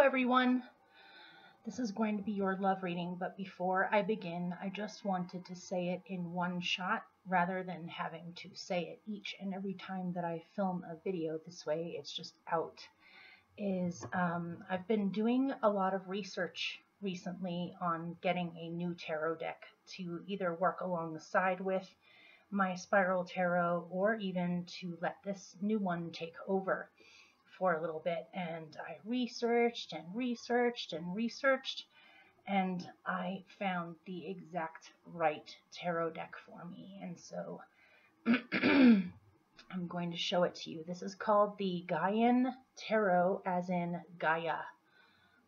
everyone. This is going to be your love reading, but before I begin, I just wanted to say it in one shot rather than having to say it each and every time that I film a video. This way it's just out. I've been doing a lot of research recently on getting a new tarot deck to either work alongside with my spiral tarot or even to let this new one take over for a little bit. And I researched and researched and researched, and I found the exact right tarot deck for me. And so I'm going to show it to you. This is called the Gaian Tarot, as in Gaia.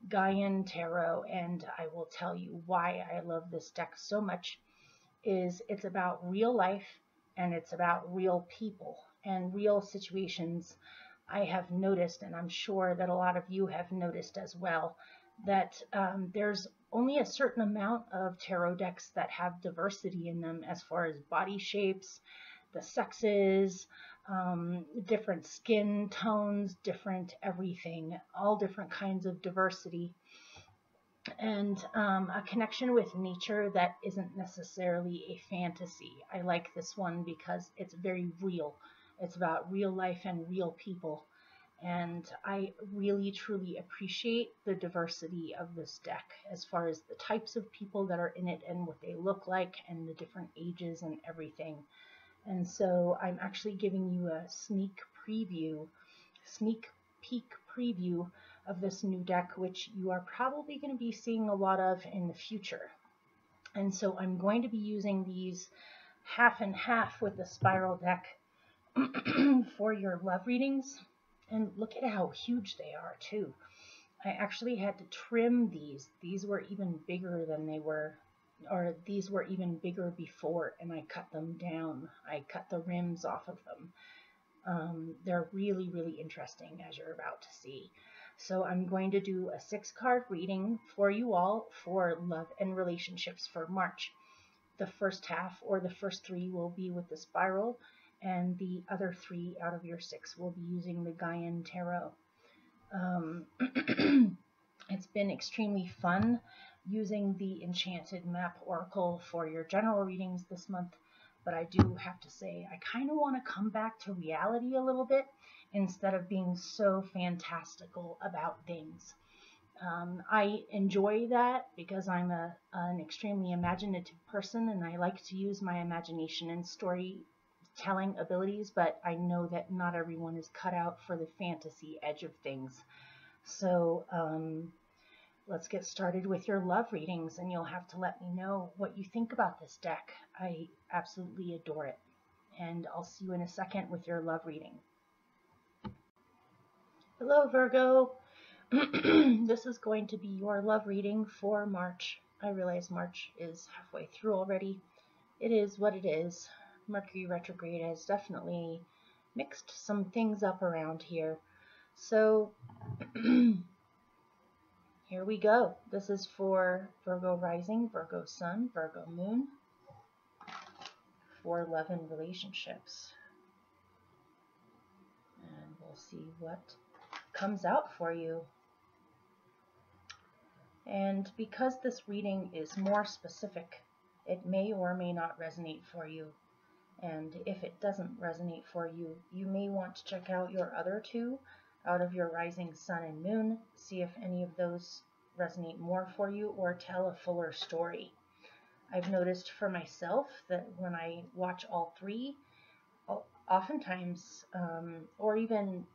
Gaian Tarot, and I will tell you why I love this deck so much. It's about real life, and it's about real people and real situations. I have noticed, and I'm sure that a lot of you have noticed as well, that there's only a certain amount of tarot decks that have diversity in them as far as body shapes, the sexes, different skin tones, different everything, all different kinds of diversity, and a connection with nature that isn't necessarily a fantasy. I like this one because it's very real. It's about real life and real people, and I really truly appreciate the diversity of this deck as far as the types of people that are in it and what they look like and the different ages and everything. And so I'm actually giving you a sneak peek preview of this new deck, which you are probably going to be seeing a lot of in the future. And so I'm going to be using these half and half with the spiral deck for your love readings. And look at how huge they are too. I actually had to trim these. These were even bigger than they were, or these were even bigger before, and I cut them down. I cut the rims off of them. They're really, really interesting, as you're about to see. So I'm going to do a 6-card reading for you all for love and relationships for March. The first half, or the first 3, will be with the spiral, and the other 3 out of your 6 will be using the Gaian Tarot. It's been extremely fun using the Enchanted Map Oracle for your general readings this month, but I do have to say I kind of want to come back to reality a little bit instead of being so fantastical about things. I enjoy that because I'm an extremely imaginative person, and I like to use my imagination and storytelling abilities, but I know that not everyone is cut out for the fantasy edge of things. So let's get started with your love readings, and you'll have to let me know what you think about this deck. I absolutely adore it, and I'll see you in a second with your love reading. Hello, Virgo. This is going to be your love reading for March. I realize March is halfway through already. It is what it is. Mercury retrograde has definitely mixed some things up around here. So here we go. This is for Virgo rising, Virgo sun, Virgo moon, for love and relationships. And we'll see what comes out for you. And because this reading is more specific, it may or may not resonate for you. And if it doesn't resonate for you, you may want to check out your other 2 out of your rising sun and moon, see if any of those resonate more for you or tell a fuller story. I've noticed for myself that when I watch all 3, oftentimes, or even,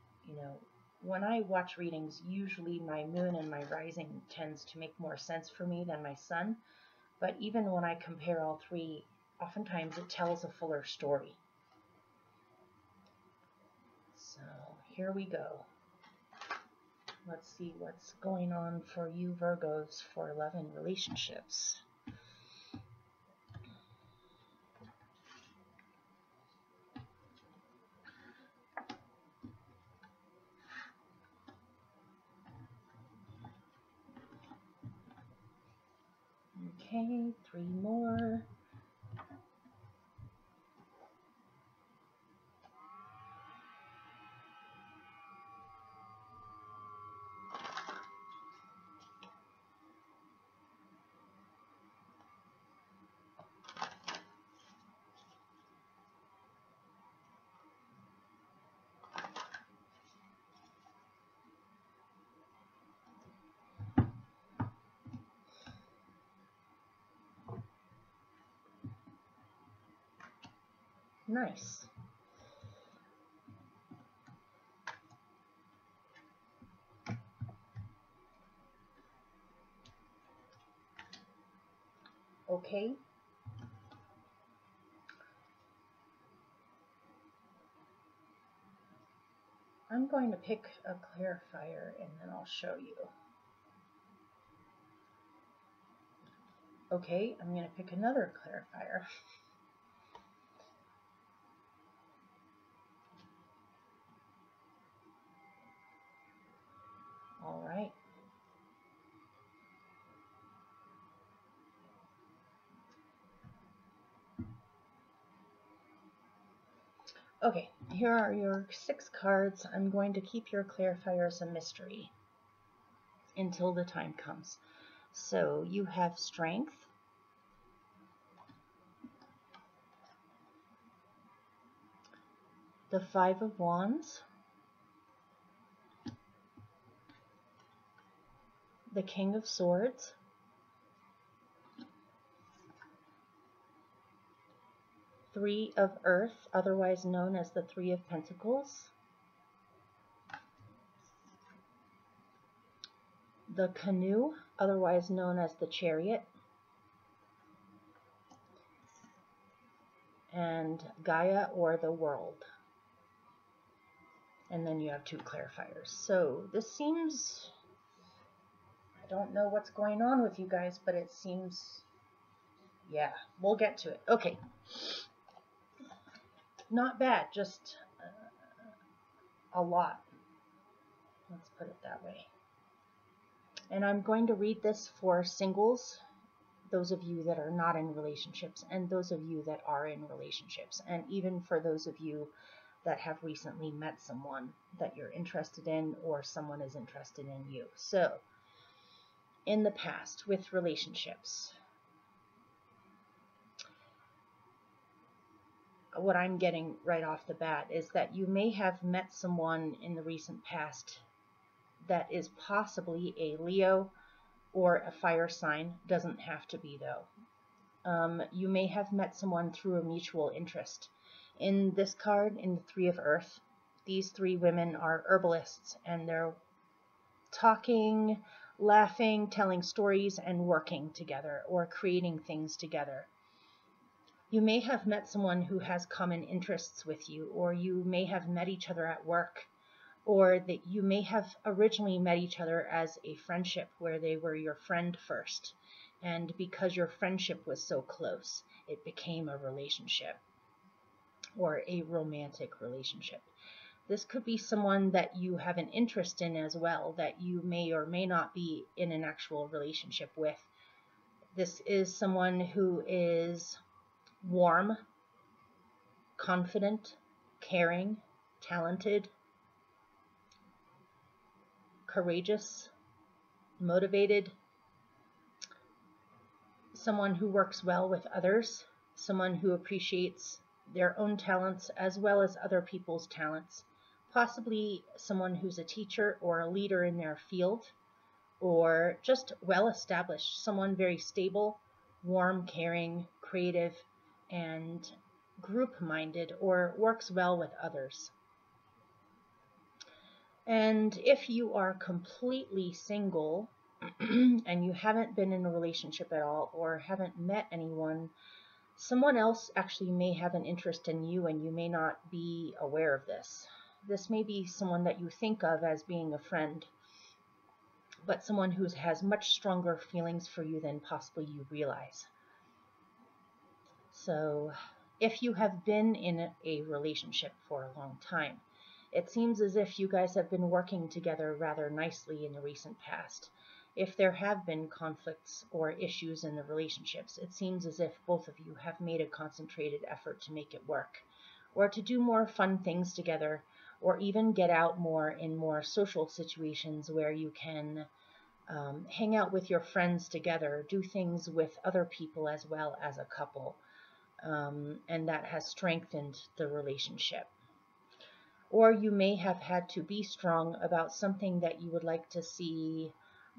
when I watch readings, usually my moon and my rising tends to make more sense for me than my sun. But even when I compare all 3, oftentimes it tells a fuller story. So here we go. Let's see what's going on for you Virgos for love and relationships. Okay, 3 more. Nice. Okay. I'm going to pick a clarifier and then I'll show you. Okay, I'm going to pick another clarifier. All right. Okay, here are your 6 cards. I'm going to keep your clarifiers a mystery until the time comes. So you have strength, the 5 of Wands, the King of Swords, Three of Earth, otherwise known as the Three of Pentacles, the Canoe, otherwise known as the Chariot, and Gaia or the World. And then you have 2 clarifiers. So this seems, I don't know what's going on with you guys, but it seems, yeah, we'll get to it. Okay. Not bad, just a lot. Let's put it that way. And I'm going to read this for singles, those of you that are not in relationships, and those of you that are in relationships, and even for those of you that have recently met someone that you're interested in, or someone is interested in you. So, in the past with relationships, what I'm getting right off the bat is that you may have met someone in the recent past that is possibly a Leo or a fire sign. Doesn't have to be though. You may have met someone through a mutual interest. In this card, in the Three of Earth, these 3 women are herbalists, and they're talking, laughing, telling stories, and working together or creating things together. You may have met someone who has common interests with you, or you may have met each other at work, or that you may have originally met each other as a friendship where they were your friend first. And because your friendship was so close, it became a relationship or a romantic relationship. This could be someone that you have an interest in as well, that you may or may not be in an actual relationship with. This is someone who is warm, confident, caring, talented, courageous, motivated, someone who works well with others, someone who appreciates their own talents as well as other people's talents, possibly someone who's a teacher or a leader in their field, or just well established, someone very stable, warm, caring, creative, and group-minded, or works well with others. And if you are completely single and you haven't been in a relationship at all or haven't met anyone, someone else actually may have an interest in you and you may not be aware of this. This may be someone that you think of as being a friend, but someone who has much stronger feelings for you than possibly you realize. So if you have been in a relationship for a long time, it seems as if you guys have been working together rather nicely in the recent past. If there have been conflicts or issues in the relationships, it seems as if both of you have made a concentrated effort to make it work, or to do more fun things together, or even get out more in more social situations where you can hang out with your friends together, do things with other people as well as a couple, and that has strengthened the relationship. Or you may have had to be strong about something that you would like to see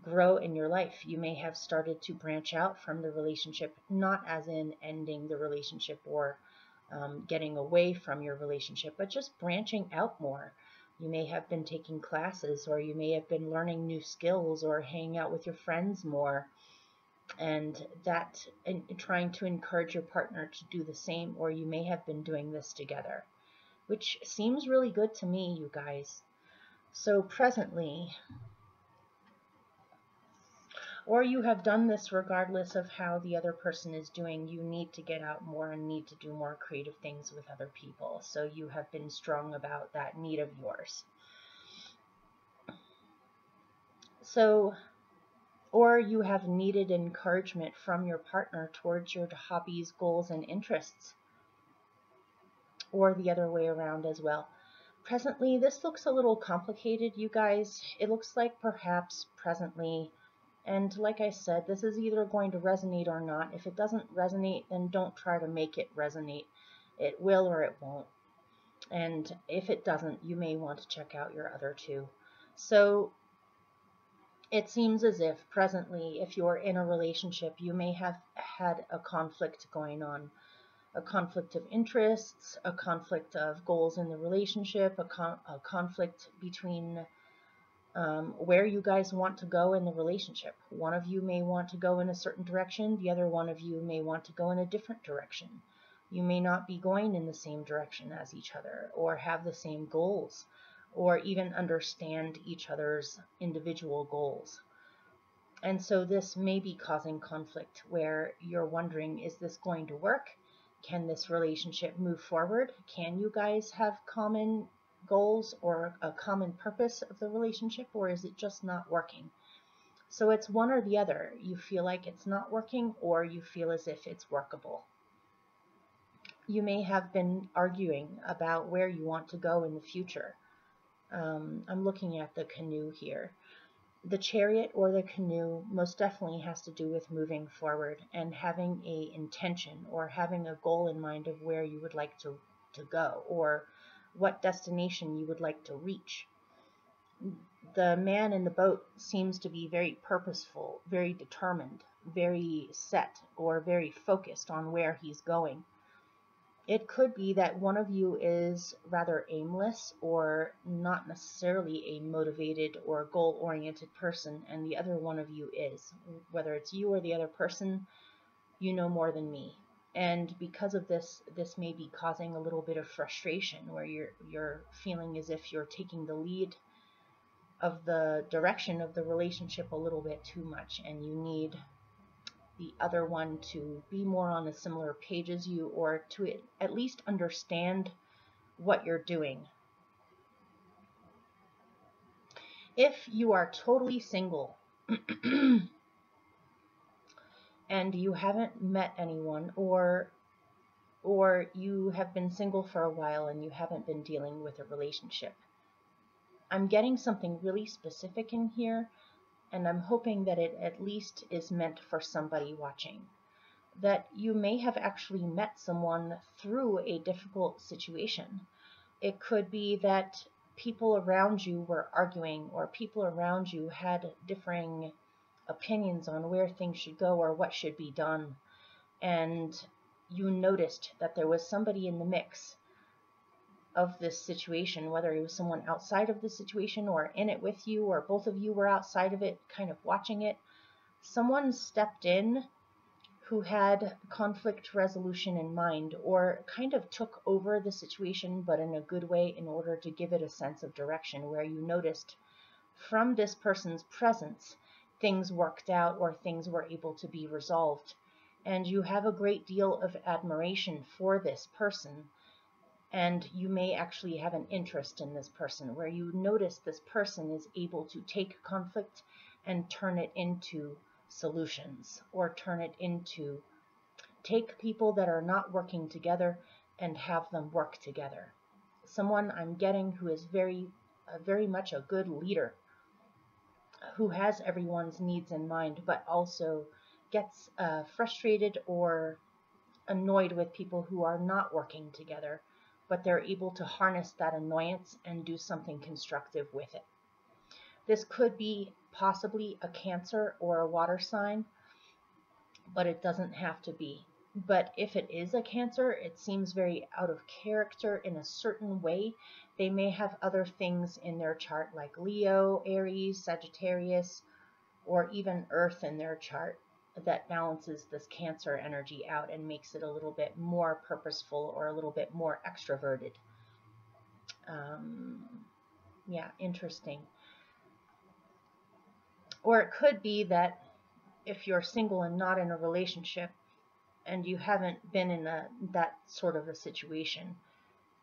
grow in your life. You may have started to branch out from the relationship, not as in ending the relationship or getting away from your relationship, but just branching out more. You may have been taking classes, or you may have been learning new skills, or hanging out with your friends more, and trying to encourage your partner to do the same, or you may have been doing this together, which seems really good to me, you guys. So presently, or you have done this regardless of how the other person is doing, you need to get out more and need to do more creative things with other people. So you have been strong about that need of yours. So, or you have needed encouragement from your partner towards your hobbies, goals, and interests, or the other way around as well. Presently, this looks a little complicated, you guys. It looks like perhaps presently, and like I said, this is either going to resonate or not. If it doesn't resonate, then don't try to make it resonate. It will or it won't. And if it doesn't, you may want to check out your other two. So it seems as if presently, if you're in a relationship, you may have had a conflict going on. A conflict of interests, a conflict of goals in the relationship, a conflict between where you guys want to go in the relationship. One of you may want to go in a certain direction, the other one of you may want to go in a different direction. You may not be going in the same direction as each other, or have the same goals, or even understand each other's individual goals. And so this may be causing conflict where you're wondering, is this going to work? Can this relationship move forward? Can you guys have common goals or a common purpose of the relationship, or is it just not working? So it's one or the other. You feel like it's not working, or you feel as if it's workable. You may have been arguing about where you want to go in the future. I'm looking at the canoe here. The chariot or the canoe most definitely has to do with moving forward and having a intention or having a goal in mind of where you would like to go, or what destination you would like to reach. The man in the boat seems to be very purposeful, very determined, very set, or very focused on where he's going. It could be that one of you is rather aimless or not necessarily a motivated or goal-oriented person, and the other one of you is. Whether it's you or the other person, you know more than me. And because of this, this may be causing a little bit of frustration where you're feeling as if you're taking the lead of the direction of the relationship a little bit too much, and you need the other one to be more on a similar page as you, or to at least understand what you're doing. If you are totally single and you haven't met anyone, or you have been single for a while and you haven't been dealing with a relationship, I'm getting something really specific in here, and I'm hoping that it at least is meant for somebody watching. That you may have actually met someone through a difficult situation. It could be that people around you were arguing, or people around you had differing opinions on where things should go or what should be done. And you noticed that there was somebody in the mix of this situation, whether it was someone outside of the situation or in it with you, or both of you were outside of it kind of watching it. Someone stepped in who had conflict resolution in mind, or kind of took over the situation, but in a good way, in order to give it a sense of direction, where you noticed from this person's presence things worked out or things were able to be resolved. And you have a great deal of admiration for this person, and you may actually have an interest in this person, where you notice this person is able to take conflict and turn it into solutions, or take people that are not working together and have them work together. Someone I'm getting who is very much a good leader, who has everyone's needs in mind, but also gets frustrated or annoyed with people who are not working together, but they're able to harness that annoyance and do something constructive with it. This could be possibly a Cancer or a water sign, but it doesn't have to be. But if it is a Cancer, it seems very out of character in a certain way. They may have other things in their chart like Leo, Aries, Sagittarius, or even Earth in their chart that balances this Cancer energy out and makes it a little bit more purposeful or a little bit more extroverted. Yeah, interesting. Or it could be that if you're single and not in a relationship and you haven't been in that sort of a situation,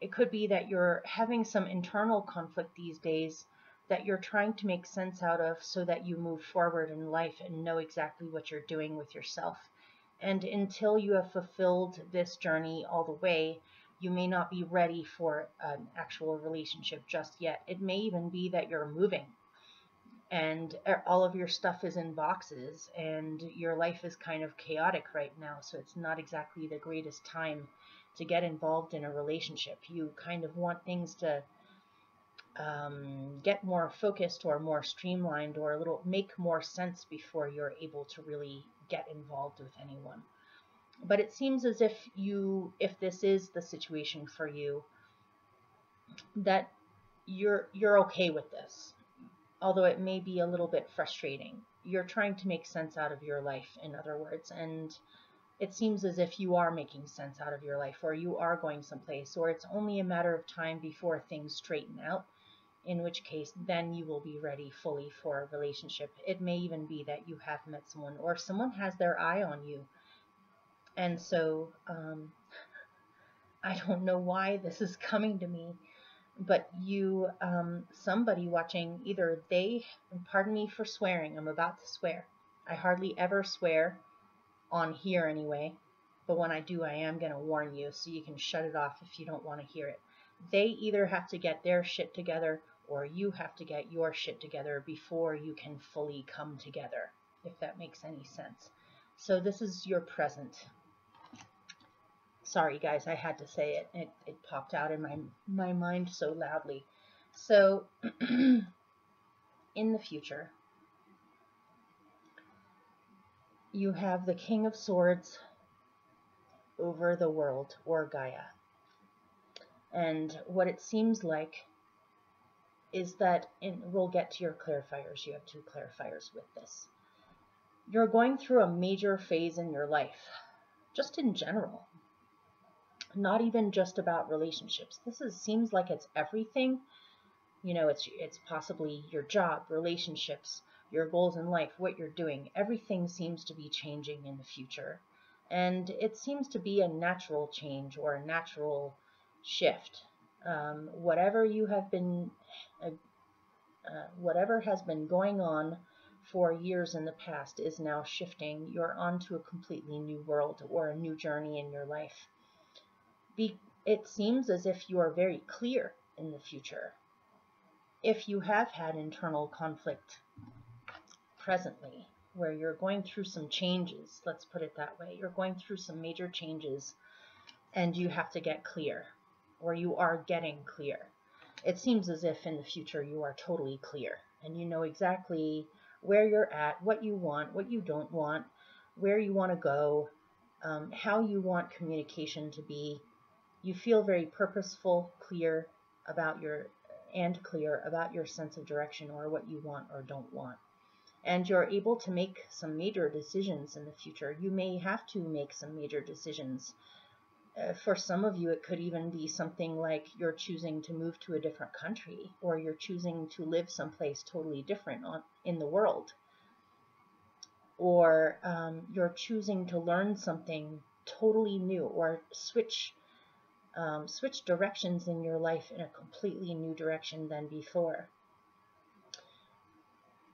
it could be that you're having some internal conflict these days that you're trying to make sense out of so that you move forward in life and know exactly what you're doing with yourself. And until you have fulfilled this journey all the way, you may not be ready for an actual relationship just yet. It may even be that you're moving and all of your stuff is in boxes and your life is kind of chaotic right now, so it's not exactly the greatest time to get involved in a relationship. You kind of want things to get more focused or more streamlined or a little make more sense before you're able to really get involved with anyone. But it seems as if this is the situation for you, that you're okay with this, although it may be a little bit frustrating. You're trying to make sense out of your life, in other words, and it seems as if you are making sense out of your life, or you are going someplace, or it's only a matter of time before things straighten out, in which case then you will be ready fully for a relationship. It may even be that you have met someone, or someone has their eye on you. And so I don't know why this is coming to me, but somebody watching, either they, pardon me for swearing, I'm about to swear. I hardly ever swear on here anyway, but when I do, I am going to warn you so you can shut it off if you don't want to hear it. They either have to get their shit together or you have to get your shit together before you can fully come together, if that makes any sense. So this is your present. Sorry guys, I had to say it. It popped out in my mind so loudly. So in the future, you have the King of Swords over the world, or Gaia. And what it seems like is that, we'll get to your clarifiers. You have 2 clarifiers with this. You're going through a major phase in your life, just in general. Not even just about relationships. Seems like it's everything. You know, it's possibly your job, relationships, your goals in life, what you're doing. Everything seems to be changing in the future. And it seems to be a natural change or a natural shift. Whatever has been going on for years in the past is now shifting. You're onto a completely new world or a new journey in your life. It seems as if you are very clear in the future. If you have had internal conflict presently, where you're going through some changes, let's put it that way, you're going through some major changes and you have to get clear, or you are getting clear. It seems as if in the future you are totally clear and you know exactly where you're at, what you want, what you don't want, where you want to go, how you want communication to be. You feel very purposeful, clear about your sense of direction or what you want or don't want. And you're able to make some major decisions in the future. You may have to make some major decisions. For some of you, it could even be something like you're choosing to move to a different country, or you're choosing to live someplace totally different in the world. Or you're choosing to learn something totally new, or switch directions in your life in a completely new direction than before.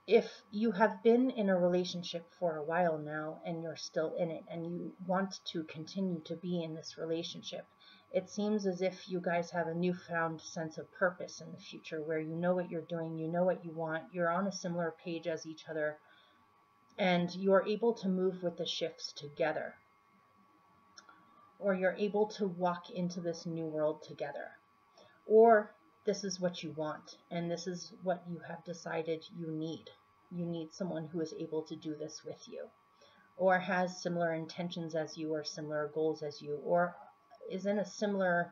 If you have been in a relationship for a while now and you're still in it and you want to continue to be in this relationship, it seems as if you guys have a newfound sense of purpose in the future, where you know what you're doing, you know what you want, you're on a similar page as each other, and you're able to move with the shifts together. Or you're able to walk into this new world together. Or this is what you want, and this is what you have decided you need. You need someone who is able to do this with you. or has similar intentions as you, or similar goals as you, or is in a similar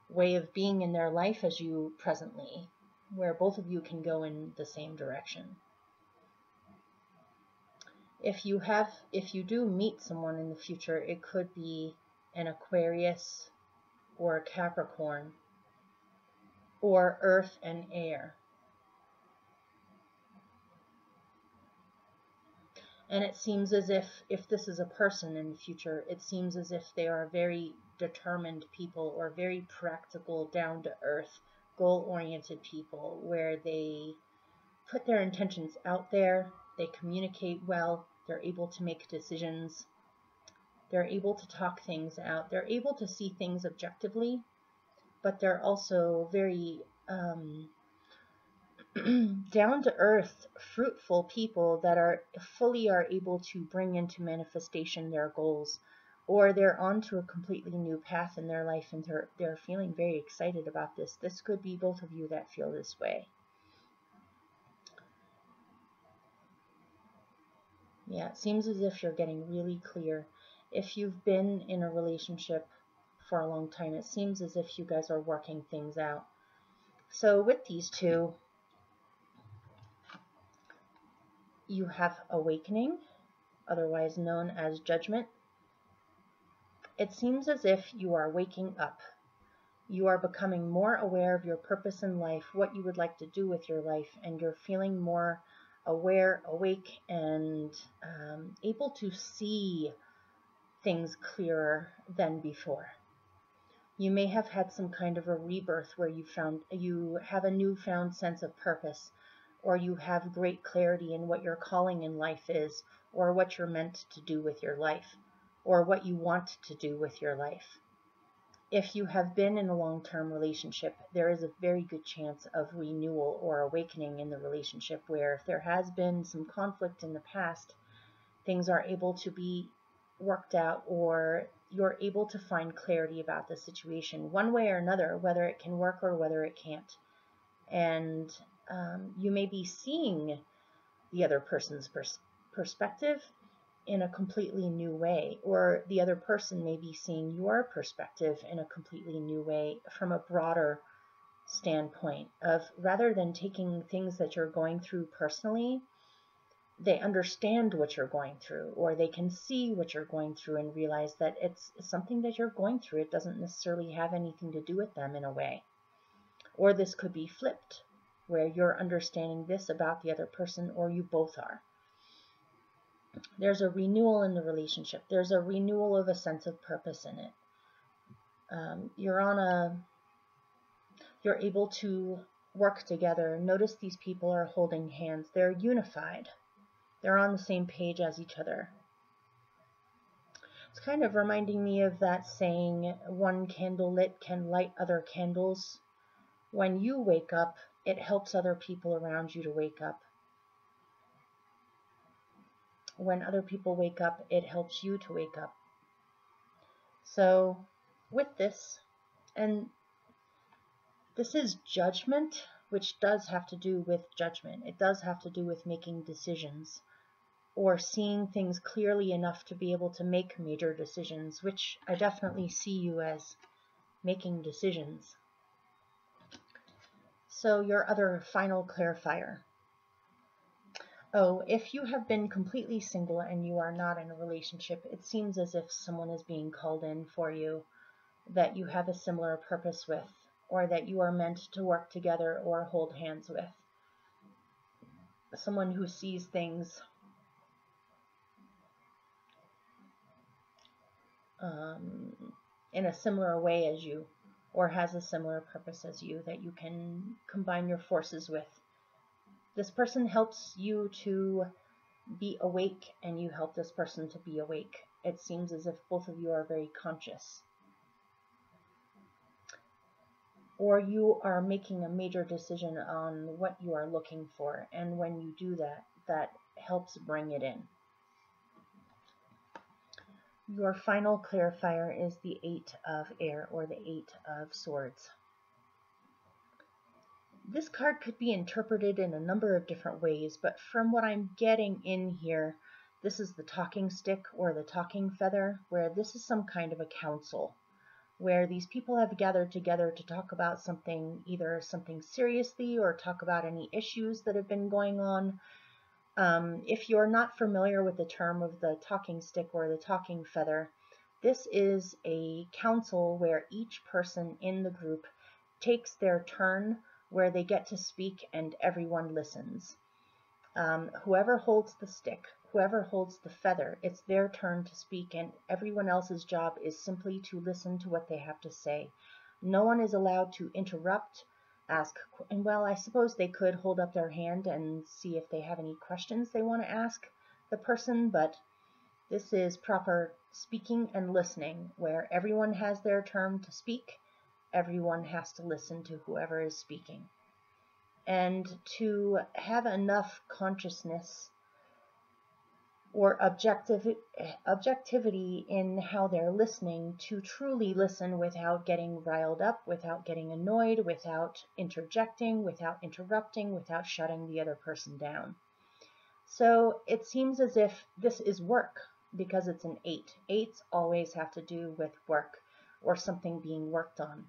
way of being in their life as you presently, where both of you can go in the same direction. If you do meet someone in the future, it could be an Aquarius or a Capricorn or earth and air. And it seems as if this is a person in the future, it seems as if they are very determined people, or very practical, down to earth, goal-oriented people, where they put their intentions out there, they communicate well, they're able to make decisions, they're able to talk things out, they're able to see things objectively, but they're also very down to earth, fruitful people that are able to bring into manifestation their goals, or they're onto a completely new path in their life, and they're feeling very excited about this. This could be both of you that feel this way. Yeah, it seems as if you're getting really clear. If you've been in a relationship for a long time, it seems as if you guys are working things out. So with these two, you have awakening, otherwise known as judgment. It seems as if you are waking up. You are becoming more aware of your purpose in life, what you would like to do with your life, and you're feeling more aware, awake, and able to see things clearer than before. You may have had some kind of a rebirth where you have a newfound sense of purpose, or you have great clarity in what your calling in life is, or what you're meant to do with your life, or what you want to do with your life. If you have been in a long-term relationship, there is a very good chance of renewal or awakening in the relationship, where if there has been some conflict in the past, things are able to be worked out, or you're able to find clarity about the situation one way or another, whether it can work or whether it can't. And you may be seeing the other person's perspective in a completely new way, or the other person may be seeing your perspective in a completely new way, from a broader standpoint of, rather than taking things that you're going through personally, they understand what you're going through, or they can see what you're going through and realize that it's something that you're going through. It doesn't necessarily have anything to do with them in a way. Or this could be flipped, where you're understanding this about the other person, or you both are. There's a renewal in the relationship. There's a renewal of a sense of purpose in it. You're able to work together. Notice these people are holding hands. They're unified. They're on the same page as each other. It's kind of reminding me of that saying, one candle lit can light other candles. When you wake up, it helps other people around you to wake up. When other people wake up, it helps you to wake up. So with this, and this is judgment, which does have to do with judgment. It does have to do with making decisions, or seeing things clearly enough to be able to make major decisions, which I definitely see you as making decisions. So your other final clarifier. Oh, if you have been completely single and you are not in a relationship, it seems as if someone is being called in for you that you have a similar purpose with, or that you are meant to work together or hold hands with. Someone who sees things in a similar way as you, or has a similar purpose as you, that you can combine your forces with. This person helps you to be awake, and you help this person to be awake. It seems as if both of you are very conscious. Or you are making a major decision on what you are looking for, and when you do that, that helps bring it in. Your final clarifier is the 8 of Air, or the 8 of Swords. This card could be interpreted in a number of different ways, but from what I'm getting in here, This is the talking stick or the talking feather, where this is some kind of a council, where these people have gathered together to talk about something, either something seriously or talk about any issues that have been going on. If you're not familiar with the term of the talking stick or the talking feather, this is a council where each person in the group takes their turn, where they get to speak and everyone listens. Whoever holds the stick, whoever holds the feather, it's their turn to speak, and everyone else's job is simply to listen to what they have to say. No one is allowed to interrupt, ask, and well, I suppose they could hold up their hand and see if they have any questions they want to ask the person, but this is proper speaking and listening, where everyone has their turn to speak, everyone has to listen to whoever is speaking. And to have enough consciousness or objectivity in how they're listening to truly listen without getting riled up, without getting annoyed, without interjecting, without interrupting, without shutting the other person down. So it seems as if this is work, because it's an 8. 8s always have to do with work or something being worked on.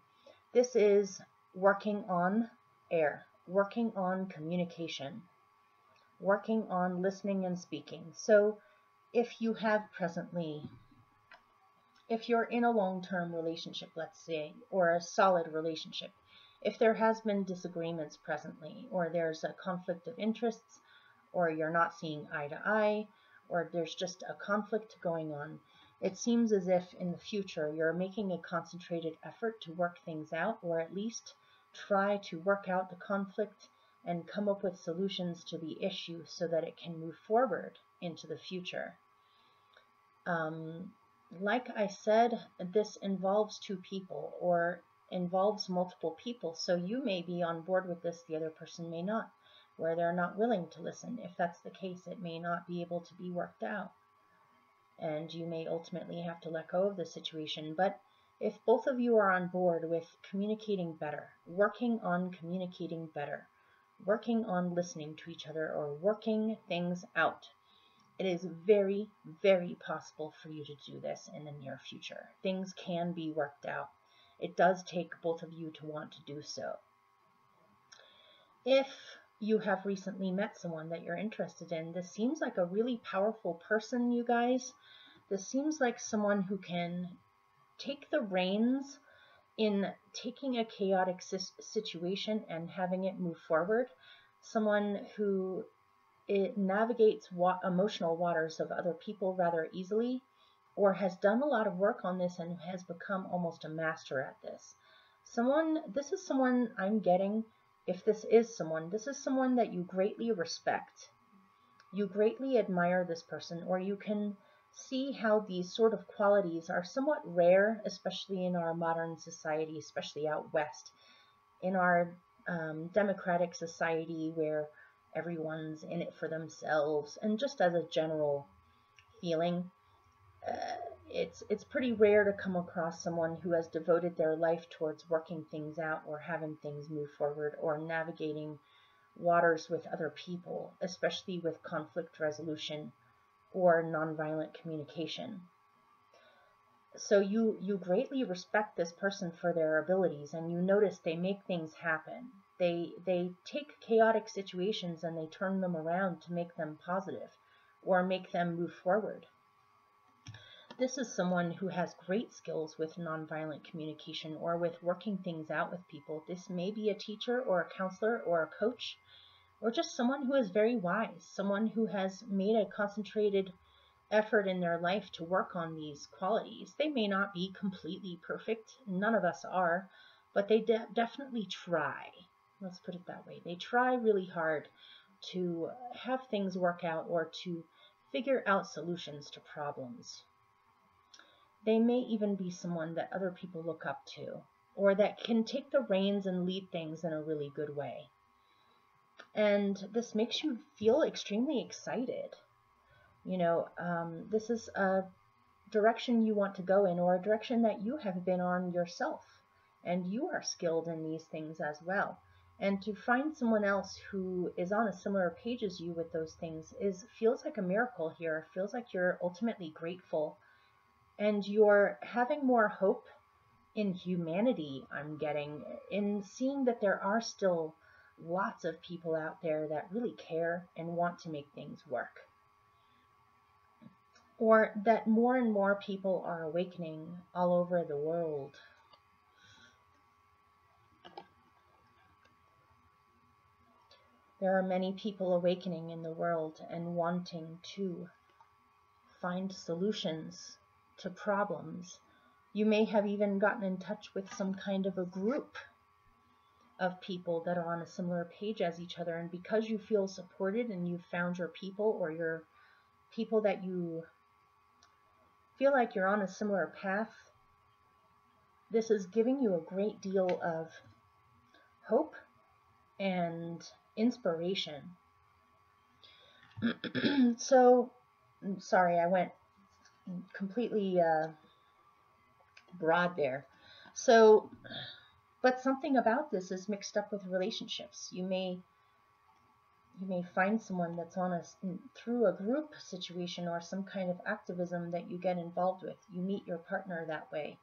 This is working on air, working on communication, working on listening and speaking. So if you have presently, if you're in a long-term relationship, let's say, or a solid relationship, if there has been disagreements presently, or there's a conflict of interests, or you're not seeing eye to eye, or there's just a conflict going on, it seems as if in the future you're making a concentrated effort to work things out, or at least try to work out the conflict and come up with solutions to the issue so that it can move forward into the future. Like I said, this involves 2 people or involves multiple people, so you may be on board with this, the other person may not, where they're not willing to listen. If that's the case, it may not be able to be worked out, and you may ultimately have to let go of the situation. But if both of you are on board with communicating better, working on communicating better, working on listening to each other, or working things out, it is very, very possible for you to do this in the near future. Things can be worked out. It does take both of you to want to do so. If you have recently met someone that you're interested in, this seems like a really powerful person, you guys. This seems like someone who can take the reins in taking a chaotic situation and having it move forward. Someone who navigates emotional waters of other people rather easily, or has done a lot of work on this and has become almost a master at this. This is someone I'm getting, if this is someone that you greatly respect. You greatly admire this person, or you can see how these sort of qualities are somewhat rare, especially in our modern society, especially out west. In our democratic society where everyone's in it for themselves, and just as a general feeling, it's pretty rare to come across someone who has devoted their life towards working things out or having things move forward or navigating waters with other people, especially with conflict resolution or nonviolent communication. So you greatly respect this person for their abilities, and you notice they make things happen. They take chaotic situations and they turn them around to make them positive or make them move forward. This is someone who has great skills with nonviolent communication or with working things out with people. This may be a teacher or a counselor or a coach, or just someone who is very wise, someone who has made a concentrated effort in their life to work on these qualities. They may not be completely perfect, none of us are, but they definitely try. Let's put it that way. They try really hard to have things work out or to figure out solutions to problems. They may even be someone that other people look up to, or that can take the reins and lead things in a really good way. And this makes you feel extremely excited. You know, this is a direction you want to go in, or a direction that you have been on yourself, and you are skilled in these things as well. And to find someone else who is on a similar page as you with those things feels like a miracle here. Feels like you're ultimately grateful and you're having more hope in humanity, I'm getting, in seeing that there are still lots of people out there that really care and want to make things work. Or that more and more people are awakening all over the world. There are many people awakening in the world and wanting to find solutions to problems. You may have even gotten in touch with some kind of a group of people that are on a similar page as each other, and because you feel supported and you've found your people, or your people that you feel like you're on a similar path, this is giving you a great deal of hope and inspiration. So, sorry, I went completely broad there. So, but something about this is mixed up with relationships. You may find someone that's through a group situation or some kind of activism that you get involved with. You meet your partner that way.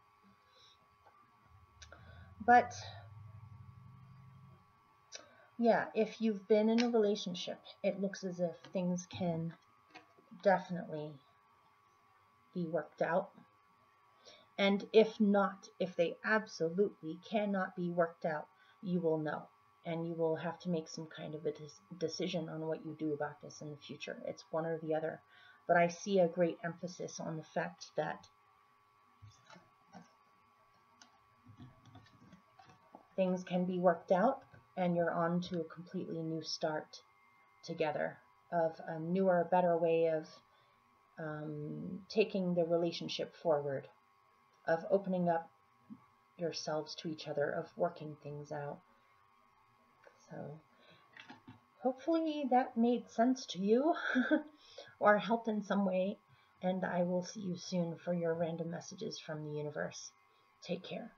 But yeah, if you've been in a relationship, it looks as if things can definitely be worked out. And if not, if they absolutely cannot be worked out, you will know. And you will have to make some kind of a decision on what you do about this in the future. It's one or the other. But I see a great emphasis on the fact that things can be worked out and you're on to a completely new start together of a newer, better way of taking the relationship forward, of opening up yourselves to each other, of working things out. So hopefully that made sense to you or helped in some way, and I will see you soon for your random messages from the universe. Take care.